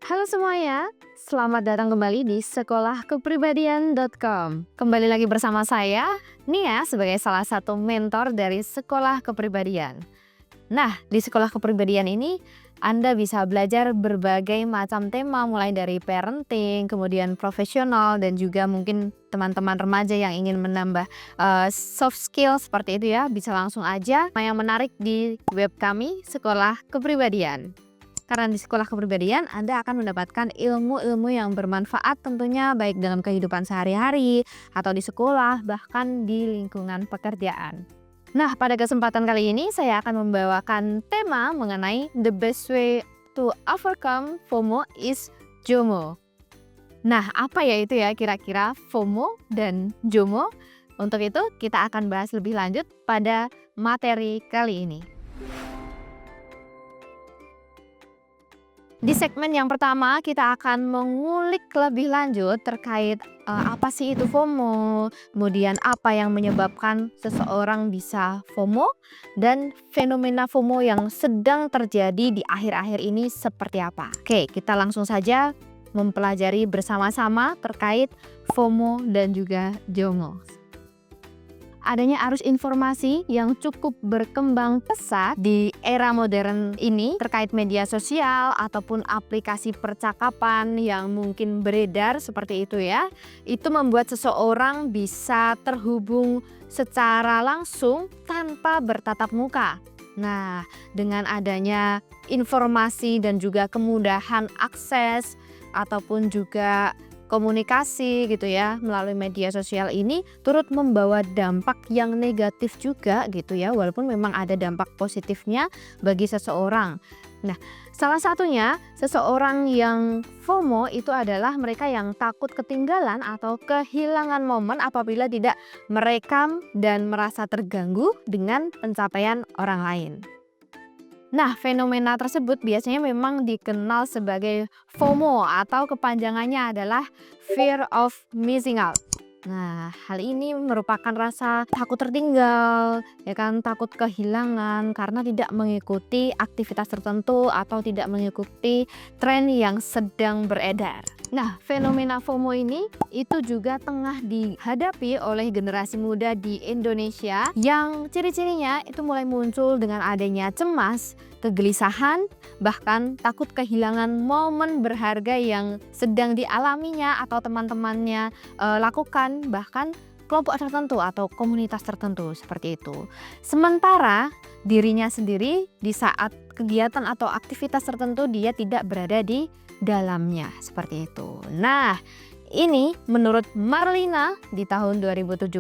Halo semuanya, selamat datang kembali di sekolahkepribadian.com. Kembali lagi bersama saya, Nia, sebagai salah satu mentor dari Sekolah Kepribadian. Nah, di Sekolah Kepribadian ini Anda bisa belajar berbagai macam tema mulai dari parenting, kemudian profesional, dan juga mungkin teman-teman remaja yang ingin menambah soft skill seperti itu ya, bisa langsung aja yang menarik di web kami Sekolah Kepribadian. Karena di Sekolah Kepribadian Anda akan mendapatkan ilmu-ilmu yang bermanfaat tentunya baik dalam kehidupan sehari-hari atau di sekolah, bahkan di lingkungan pekerjaan. Nah, pada kesempatan kali ini saya akan membawakan tema mengenai the best way to overcome FOMO is JOMO. Nah, apa ya itu ya kira-kira FOMO dan JOMO? Untuk itu kita akan bahas lebih lanjut pada materi kali ini. Di segmen yang pertama kita akan mengulik lebih lanjut terkait apa sih itu FOMO, kemudian apa yang menyebabkan seseorang bisa FOMO, dan fenomena FOMO yang sedang terjadi di akhir-akhir ini seperti apa. Oke, kita langsung saja mempelajari bersama-sama terkait FOMO dan juga JOMO. Adanya arus informasi yang cukup berkembang pesat di era modern ini terkait media sosial ataupun aplikasi percakapan yang mungkin beredar seperti itu ya. Itu membuat seseorang bisa terhubung secara langsung tanpa bertatap muka. Nah, dengan adanya informasi dan juga kemudahan akses ataupun juga komunikasi gitu ya melalui media sosial ini turut membawa dampak yang negatif juga gitu ya, walaupun memang ada dampak positifnya bagi seseorang. Nah, salah satunya seseorang yang FOMO itu adalah mereka yang takut ketinggalan atau kehilangan momen apabila tidak merekam dan merasa terganggu dengan pencapaian orang lain. Nah, fenomena tersebut biasanya memang dikenal sebagai FOMO atau kepanjangannya adalah Fear of Missing Out. Nah, hal ini merupakan rasa takut tertinggal, ya kan, takut kehilangan karena tidak mengikuti aktivitas tertentu atau tidak mengikuti tren yang sedang beredar. Nah, fenomena FOMO ini itu juga tengah dihadapi oleh generasi muda di Indonesia yang ciri-cirinya itu mulai muncul dengan adanya cemas, kegelisahan, bahkan takut kehilangan momen berharga yang sedang dialaminya atau teman-temannya lakukan, bahkan kelompok tertentu atau komunitas tertentu seperti itu. Sementara dirinya sendiri di saat kegiatan atau aktivitas tertentu dia tidak berada di dalamnya seperti itu. Nah, ini menurut Marlina di tahun 2017,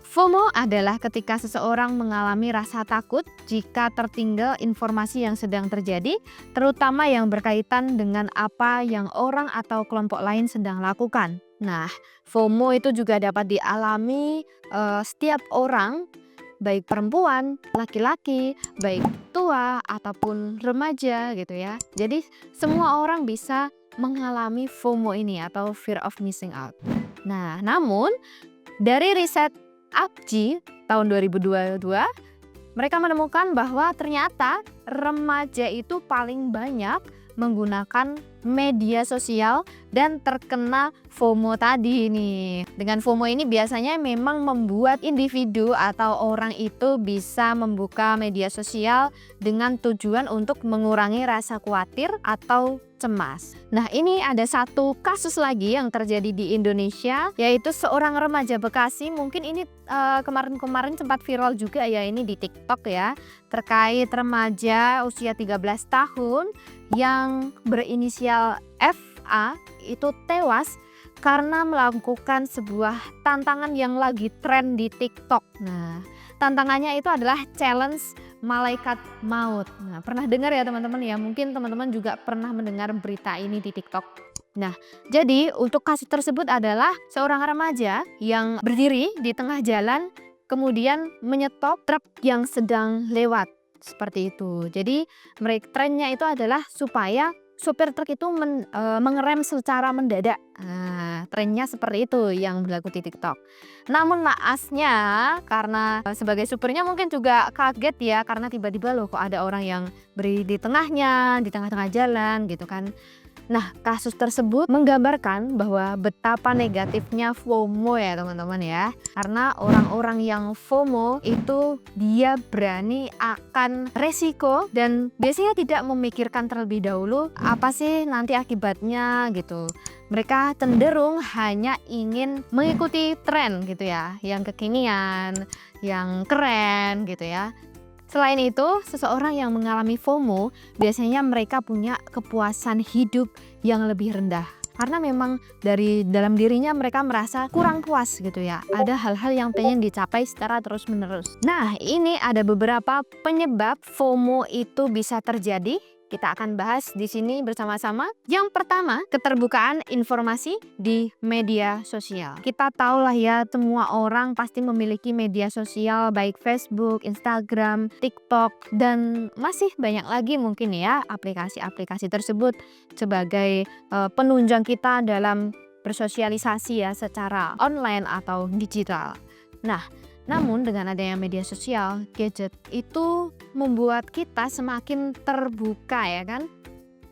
FOMO adalah ketika seseorang mengalami rasa takut jika tertinggal informasi yang sedang terjadi, terutama yang berkaitan dengan apa yang orang atau kelompok lain sedang lakukan. Nah, FOMO itu juga dapat dialami setiap orang, baik perempuan, laki-laki, baik tua ataupun remaja gitu ya. Jadi semua orang bisa mengalami FOMO ini atau fear of missing out. Nah, namun dari riset APJI tahun 2022, mereka menemukan bahwa ternyata remaja itu paling banyak menggunakan media sosial dan terkena FOMO tadi nih. Dengan FOMO ini biasanya memang membuat individu atau orang itu bisa membuka media sosial dengan tujuan untuk mengurangi rasa khawatir atau cemas. Nah, ini ada satu kasus lagi yang terjadi di Indonesia, yaitu seorang remaja Bekasi. Mungkin ini kemarin-kemarin sempat viral juga ya, ini di TikTok ya, terkait remaja usia 13 tahun yang berinisial FA itu tewas karena melakukan sebuah tantangan yang lagi tren di TikTok. Nah, tantangannya itu adalah challenge malaikat maut. Nah, pernah dengar ya teman-teman ya? Mungkin teman-teman juga pernah mendengar berita ini di TikTok. Nah, jadi untuk kasus tersebut adalah seorang remaja yang berdiri di tengah jalan kemudian menyetop truk yang sedang lewat. Seperti itu. Jadi trennya itu adalah supaya supir truk itu mengerem secara mendadak. Nah, trennya seperti itu yang berlaku di TikTok. Namun naasnya karena sebagai supirnya mungkin juga kaget ya karena tiba-tiba loh kok ada orang yang berdiri di tengahnya, di tengah-tengah jalan gitu kan. Nah, kasus tersebut menggambarkan bahwa betapa negatifnya FOMO ya teman-teman ya. Karena orang-orang yang FOMO itu dia berani akan resiko dan biasanya tidak memikirkan terlebih dahulu apa sih nanti akibatnya gitu. Mereka cenderung hanya ingin mengikuti tren gitu ya, yang kekinian, yang keren gitu ya. Selain itu, seseorang yang mengalami FOMO biasanya mereka punya kepuasan hidup yang lebih rendah. Karena memang dari dalam dirinya mereka merasa kurang puas gitu ya. Ada hal-hal yang pengen dicapai secara terus-menerus. Nah, ini ada beberapa penyebab FOMO itu bisa terjadi. Kita akan bahas di sini bersama-sama. Yang pertama, keterbukaan informasi di media sosial. Kita tahu lah ya, semua orang pasti memiliki media sosial baik Facebook, Instagram, TikTok, dan masih banyak lagi mungkin ya aplikasi-aplikasi tersebut sebagai penunjang kita dalam bersosialisasi ya secara online atau digital. Nah, namun dengan adanya media sosial, gadget itu membuat kita semakin terbuka ya kan?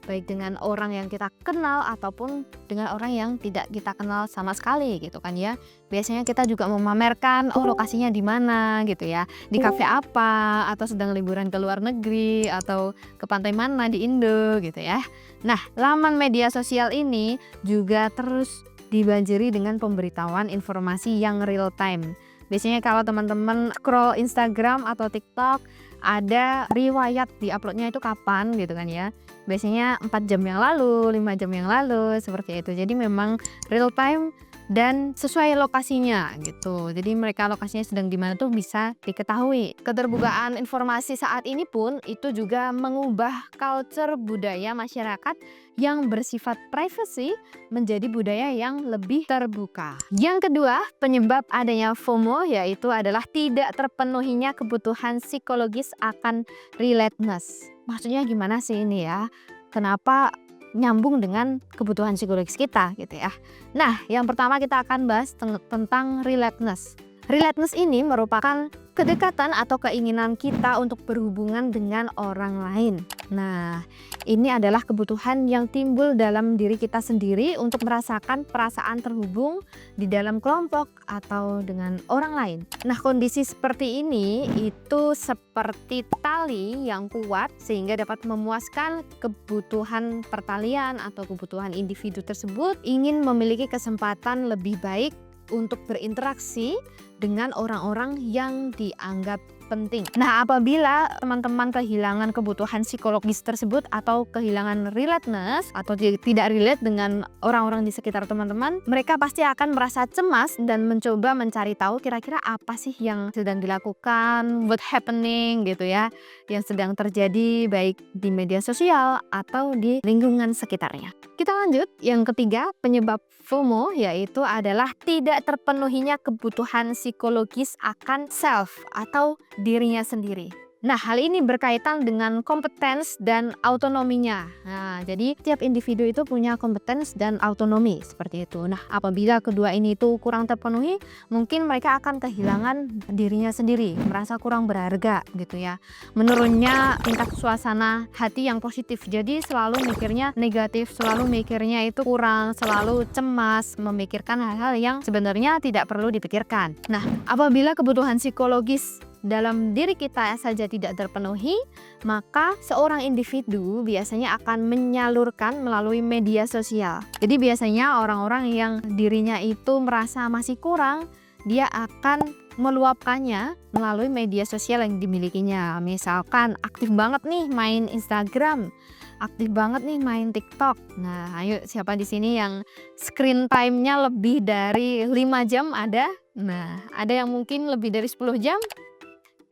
Baik dengan orang yang kita kenal ataupun dengan orang yang tidak kita kenal sama sekali gitu kan ya. Biasanya kita juga memamerkan lokasinya di mana gitu ya. Di kafe apa atau sedang liburan ke luar negeri atau ke pantai mana di Indo gitu ya. Nah, laman media sosial ini juga terus dibanjiri dengan pemberitahuan informasi yang real time. Biasanya kalau teman-teman scroll Instagram atau TikTok ada riwayat di uploadnya itu kapan gitu kan ya. Biasanya 4 jam yang lalu, 5 jam yang lalu seperti itu. Jadi memang real time dan sesuai lokasinya gitu. Jadi mereka lokasinya sedang di mana tuh bisa diketahui. Keterbukaan informasi saat ini pun itu juga mengubah culture budaya masyarakat yang bersifat privacy menjadi budaya yang lebih terbuka. Yang kedua, penyebab adanya FOMO yaitu adalah tidak terpenuhinya kebutuhan psikologis akan relatedness. Maksudnya gimana sih ini ya? Kenapa nyambung dengan kebutuhan psikologis kita gitu ya. Nah, yang pertama kita akan bahas tentang relatedness. Relatedness ini merupakan kedekatan atau keinginan kita untuk berhubungan dengan orang lain. Nah, ini adalah kebutuhan yang timbul dalam diri kita sendiri untuk merasakan perasaan terhubung di dalam kelompok atau dengan orang lain. Nah, kondisi seperti ini itu seperti tali yang kuat sehingga dapat memuaskan kebutuhan pertalian atau kebutuhan individu tersebut ingin memiliki kesempatan lebih baik untuk berinteraksi dengan orang-orang yang dianggap penting. Nah, apabila teman-teman kehilangan kebutuhan psikologis tersebut atau kehilangan relatedness atau tidak relate dengan orang-orang di sekitar teman-teman, mereka pasti akan merasa cemas dan mencoba mencari tahu kira-kira apa sih yang sedang dilakukan, what happening gitu ya, yang sedang terjadi baik di media sosial atau di lingkungan sekitarnya. Kita lanjut, yang ketiga penyebab FOMO yaitu adalah tidak terpenuhinya kebutuhan psikologis akan self atau dirinya sendiri. Nah, hal ini berkaitan dengan kompetens dan autonominya. Nah, jadi tiap individu itu punya kompetens dan autonomi seperti itu. Nah, apabila kedua ini itu kurang terpenuhi, mungkin mereka akan kehilangan dirinya sendiri, merasa kurang berharga gitu ya. Menurunnya tingkat suasana hati yang positif. Jadi selalu mikirnya negatif, selalu mikirnya itu kurang, selalu cemas, memikirkan hal-hal yang sebenarnya tidak perlu dipikirkan. Nah, apabila kebutuhan psikologis dalam diri kita saja tidak terpenuhi, maka seorang individu biasanya akan menyalurkan melalui media sosial. Jadi biasanya orang-orang yang dirinya itu merasa masih kurang, dia akan meluapkannya melalui media sosial yang dimilikinya. Misalkan aktif banget nih main Instagram, aktif banget nih main TikTok. Nah, ayo siapa di sini yang screen time-nya lebih dari 5 jam ada? Nah, ada yang mungkin lebih dari 10 jam?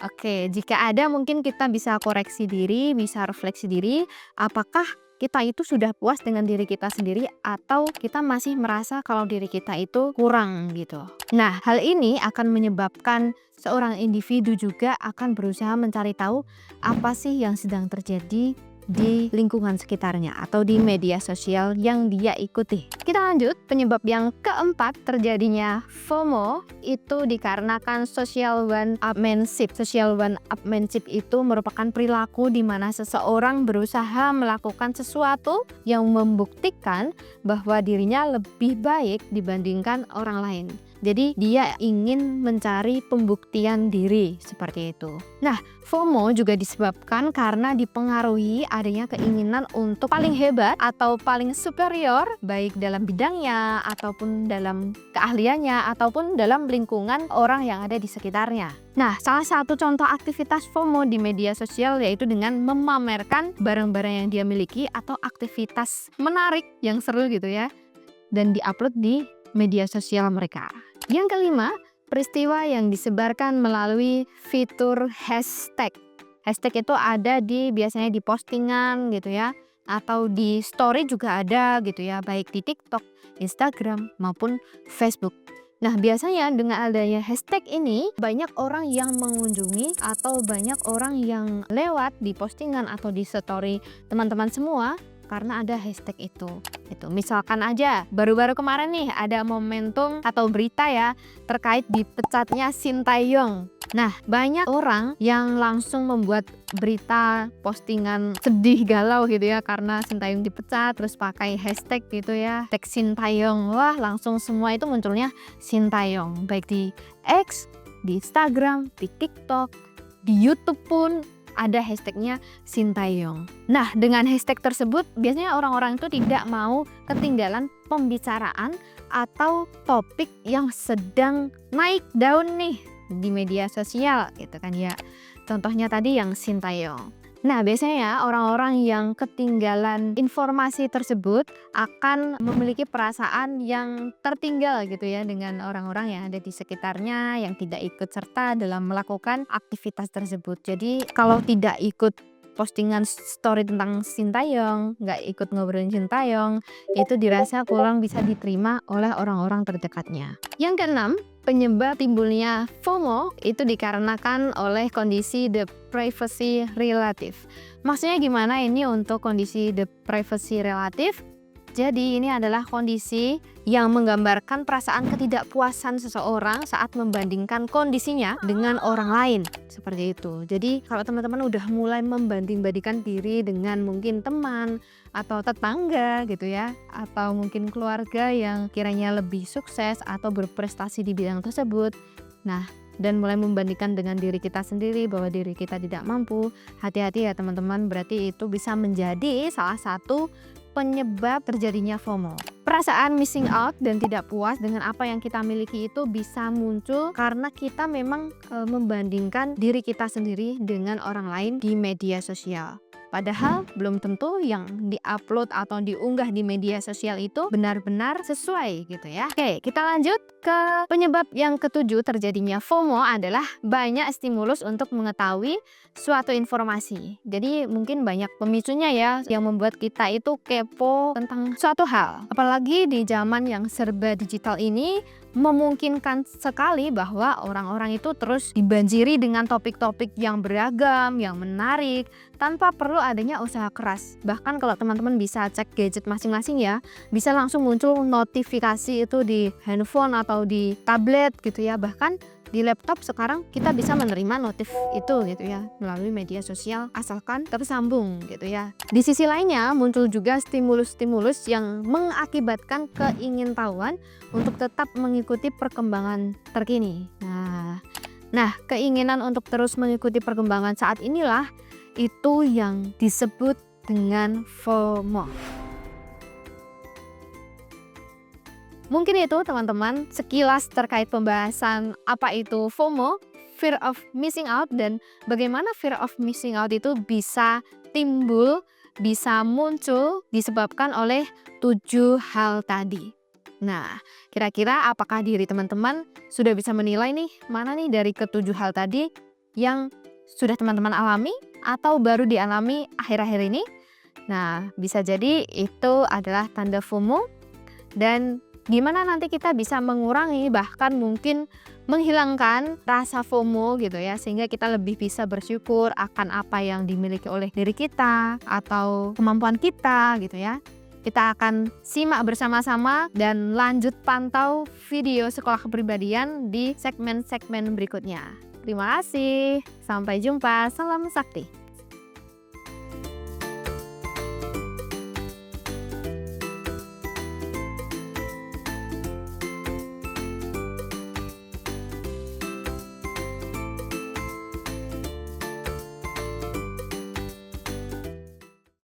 Oke, jika ada mungkin kita bisa koreksi diri, bisa refleksi diri, apakah kita itu sudah puas dengan diri kita sendiri atau kita masih merasa kalau diri kita itu kurang gitu. Nah, hal ini akan menyebabkan seorang individu juga akan berusaha mencari tahu apa sih yang sedang terjadi di lingkungan sekitarnya atau di media sosial yang dia ikuti. Kita lanjut, penyebab yang keempat terjadinya FOMO itu dikarenakan social one-upmanship. Social one-upmanship itu merupakan perilaku di mana seseorang berusaha melakukan sesuatu yang membuktikan bahwa dirinya lebih baik dibandingkan orang lain. Jadi dia ingin mencari pembuktian diri seperti itu. Nah, FOMO juga disebabkan karena dipengaruhi adanya keinginan untuk paling hebat atau paling superior baik dalam bidangnya ataupun dalam keahliannya ataupun dalam lingkungan orang yang ada di sekitarnya. Nah, salah satu contoh aktivitas FOMO di media sosial yaitu dengan memamerkan barang-barang yang dia miliki atau aktivitas menarik yang seru gitu ya, dan diupload di media sosial mereka. Yang kelima, peristiwa yang disebarkan melalui fitur hashtag. Hashtag itu ada biasanya di postingan gitu ya, atau di story juga ada gitu ya, baik di TikTok, Instagram maupun Facebook. Nah, biasanya dengan adanya hashtag ini banyak orang yang mengunjungi atau banyak orang yang lewat di postingan atau di story teman-teman semua karena ada hashtag itu. Misalkan aja baru-baru kemarin nih ada momentum atau berita ya terkait dipecatnya Sintayong. Nah, banyak orang yang langsung membuat berita postingan sedih galau gitu ya karena Sintayong dipecat, terus pakai hashtag gitu ya, tag Sintayong. Wah, langsung semua itu munculnya Sintayong, baik di X, di Instagram, di TikTok, di YouTube pun ada hashtagnya Sintayong. Nah, dengan hashtag tersebut biasanya orang-orang itu tidak mau ketinggalan pembicaraan atau topik yang sedang naik daun nih di media sosial gitu kan ya. Contohnya tadi yang Sintayong. Nah, biasanya orang-orang yang ketinggalan informasi tersebut akan memiliki perasaan yang tertinggal gitu ya dengan orang-orang yang ada di sekitarnya yang tidak ikut serta dalam melakukan aktivitas tersebut. Jadi kalau tidak ikut postingan story tentang Sintayong, nggak ikut ngobrolin Sintayong, itu dirasa kurang bisa diterima oleh orang-orang terdekatnya. Yang keenam, penyebab timbulnya FOMO itu dikarenakan oleh kondisi the privacy relative. Maksudnya gimana ini untuk kondisi the privacy relative? Jadi ini adalah kondisi yang menggambarkan perasaan ketidakpuasan seseorang saat membandingkan kondisinya dengan orang lain. Seperti itu. Jadi kalau teman-teman udah mulai membanding-bandingkan diri dengan mungkin teman atau tetangga gitu ya, atau mungkin keluarga yang kiranya lebih sukses atau berprestasi di bidang tersebut. Nah, dan mulai membandingkan dengan diri kita sendiri bahwa diri kita tidak mampu, hati-hati ya teman-teman, berarti itu bisa menjadi salah satu penyebab terjadinya FOMO. Perasaan missing out dan tidak puas dengan apa yang kita miliki itu bisa muncul karena kita memang membandingkan diri kita sendiri dengan orang lain di media sosial. Padahal belum tentu yang diupload atau diunggah di media sosial itu benar-benar sesuai gitu ya. Oke, kita lanjut ke penyebab yang ketujuh terjadinya FOMO adalah banyak stimulus untuk mengetahui suatu informasi. Jadi mungkin banyak pemicunya ya yang membuat kita itu kepo tentang suatu hal. Apalagi di zaman yang serba digital ini memungkinkan sekali bahwa orang-orang itu terus dibanjiri dengan topik-topik yang beragam, yang menarik, tanpa perlu adanya usaha keras. Bahkan kalau teman-teman bisa cek gadget masing-masing ya, bisa langsung muncul notifikasi itu di handphone atau di tablet gitu ya. Bahkan di laptop sekarang kita bisa menerima notif itu gitu ya melalui media sosial asalkan tersambung gitu ya. Di sisi lainnya muncul juga stimulus-stimulus yang mengakibatkan keingintahuan untuk tetap mengikuti perkembangan terkini. Nah, keinginan untuk terus mengikuti perkembangan saat inilah itu yang disebut dengan FOMO. Mungkin itu teman-teman sekilas terkait pembahasan apa itu FOMO, fear of missing out, dan bagaimana fear of missing out itu bisa timbul, bisa muncul disebabkan oleh 7 hal tadi. Nah, kira-kira apakah diri teman-teman sudah bisa menilai nih mana nih dari ke-7 hal tadi yang sudah teman-teman alami atau baru dialami akhir-akhir ini? Nah, bisa jadi itu adalah tanda FOMO, dan gimana nanti kita bisa mengurangi bahkan mungkin menghilangkan rasa FOMO gitu ya, sehingga kita lebih bisa bersyukur akan apa yang dimiliki oleh diri kita atau kemampuan kita gitu ya. Kita akan simak bersama-sama dan lanjut pantau video sekolah kepribadian di segmen-segmen berikutnya. Terima kasih, sampai jumpa, salam sakti.